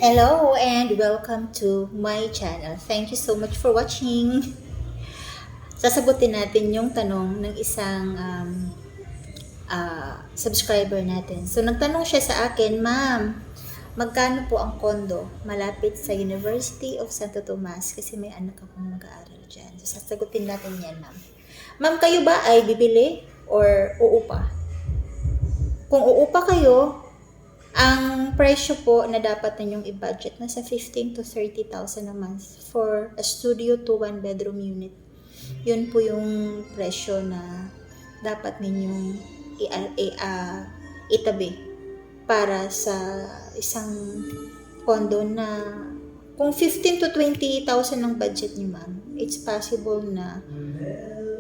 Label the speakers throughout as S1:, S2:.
S1: Hello and welcome to my channel. Thank you so much for watching. Sasagutin natin yung tanong ng isang subscriber natin. So, nagtanong siya sa akin, Ma'am, magkano po ang kondo malapit sa University of Santo Tomas? Kasi may anak akong mag-aaral dyan. So, sasagutin natin yan, Ma'am. Ma'am, kayo ba ay bibili or uupa? Kung uupa kayo, ang presyo po na dapat ninyong i-budget nasa 15 to 30,000 a month for a studio to 1 bedroom unit. Yun po yung presyo na dapat ninyong itabi para sa isang condo na kung 15 to 20,000 ang budget niyo, ma'am, it's possible na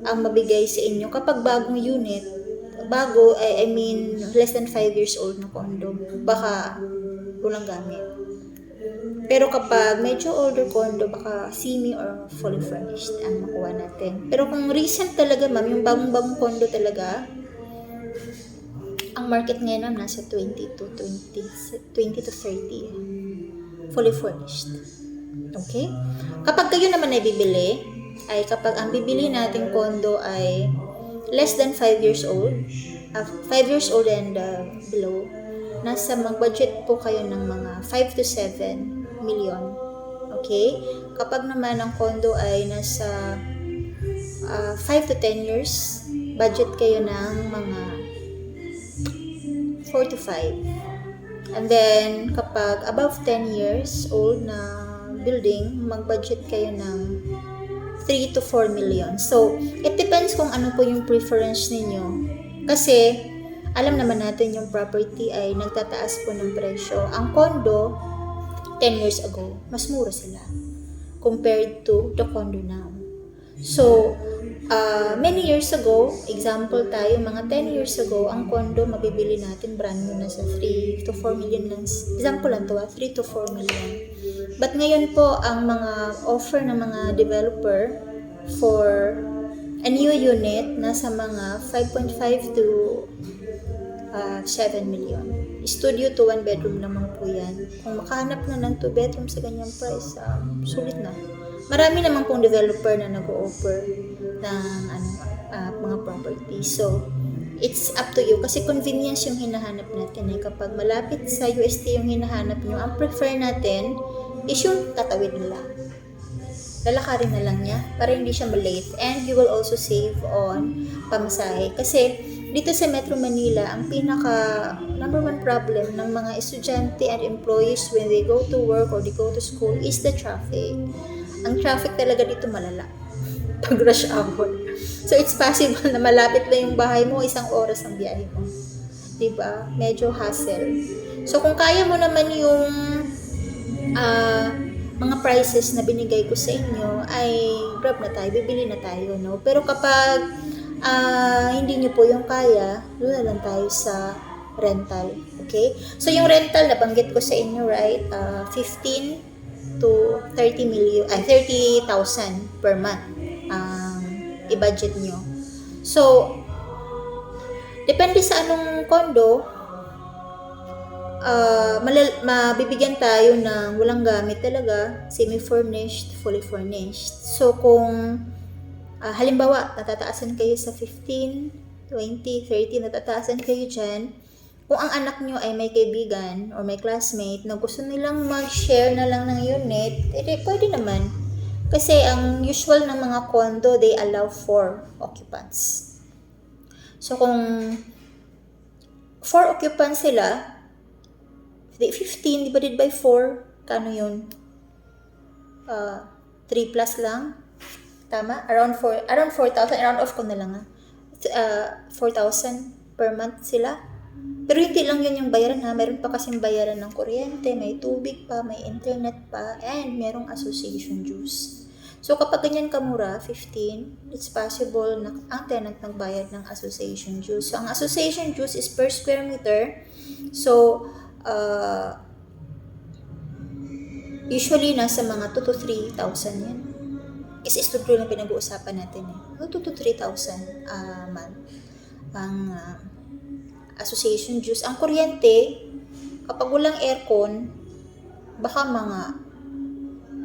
S1: ang mabigay sa inyo kapag bagong unit, I mean, less than 5 years old na condo, baka kulang gamit. Pero kapag medyo older condo, baka semi or fully furnished ang makuha natin. Pero kung recent talaga, ma'am, yung bagong-bagong condo talaga, ang market ngayon, ma'am, nasa 20 to 30 fully furnished. Okay? Kapag kayo naman ay bibili, ay kapag ang bibili nating condo ay less than 5 years old, 5 years old and below, nasa mag-budget po kayo ng mga 5 to 7 million. Okay? Kapag naman ang condo ay nasa 5 to 10 years, budget kayo ng mga 4 to 5. And then, kapag above 10 years old na building, mag-budget kayo ng 3 to 4 million. So, it depends kung ano po yung preference ninyo. Kasi, alam naman natin yung property ay nagtataas po ng presyo. Ang condo, 10 years ago, mas mura sila compared to the condo now. So, many years ago, example tayo, mga 10 years ago, ang condo, mabibili natin brand new na sa 3 to 4 million lang. Example lang to, 3 to 4 million. But ngayon po, ang mga offer ng mga developer for a new unit, nasa mga 5.5 to 7 million. Studio to 1 bedroom naman po yan. Kung makahanap na ng 2 bedroom sa ganyang price, sulit na. Marami naman pong developer na nag-o-offer ng mga property. So, it's up to you. Kasi convenience yung hinahanap natin. Kapag malapit sa UST yung hinahanap nyo, ang prefer natin is yung tatawid nila. Lalakarin na lang niya para hindi siya malate. And you will also save on pamasahe. Kasi dito sa Metro Manila, ang pinaka number one problem ng mga estudyante and employees when they go to work or they go to school is the traffic. Ang traffic talaga dito malala pag rush hour. So it's possible na malapit lang yung bahay mo, 1 oras ang biyahe mo. Diba? Medyo hassle. So kung kaya mo naman yung mga prices na binigay ko sa inyo, ay grab na tayo, bibili na tayo, no? Pero kapag hindi nyo po yung kaya, doon na lang tayo sa rental. Okay? So yung rental, nabanggit ko sa inyo, right? 15 to 30 million, 30,000 per month ang i-budget nyo. So, depende sa anong condo, mabibigyan tayo ng walang gamit talaga, semi-furnished, fully furnished. So, kung halimbawa, natataasan kayo sa 15, 20, 30, natataasan kayo dyan, kung ang anak nyo ay may kaibigan or may classmate na gusto nilang mag-share na lang ng unit, pwede naman. Kasi ang usual ng mga condo, they allow 4 occupants. So, kung 4 occupants sila, 15 divided by 4, kano yun? 3 plus lang. Tama? Around 4,000. Around off ko na lang 4,000 per month sila. Pero hindi lang yun yung bayaran Meron pa kasing bayaran ng kuryente, may tubig pa, may internet pa, and merong association dues. So kapag ganyan kamura, 15, it's possible na ang tenant nagbayad ng association dues. So ang association dues is per square meter. So usually nasa mga 2 to 3,000 yan. Kasi studio na pinag-uusapan natin 2 to 3,000 a month ang association dues. Ang kuryente, kapag walang aircon, baka mga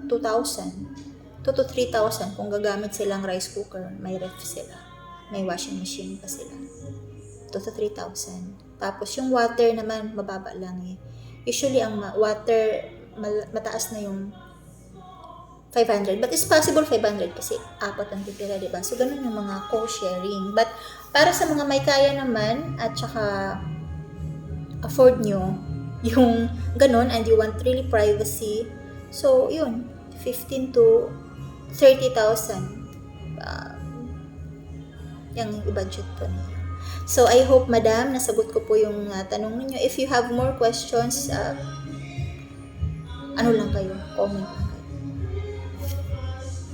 S1: 2,000, 2 to 3,000 kung gagamit silang rice cooker, may ref sila, may washing machine pa sila. 2 to 3,000. Tapos yung water naman, mababa lang eh. Usually ang water, mataas na yung 500. But it's possible 500 kasi apat ang titira, diba? So, ganun yung mga co-sharing. But, para sa mga may kaya naman at saka afford nyo yung ganun and you want really privacy, so, yun, 15 to 30,000 yung i-budget po niyo. So, I hope, madam, nasagot ko po yung tanong ninyo. If you have more questions, ano lang kayo, comment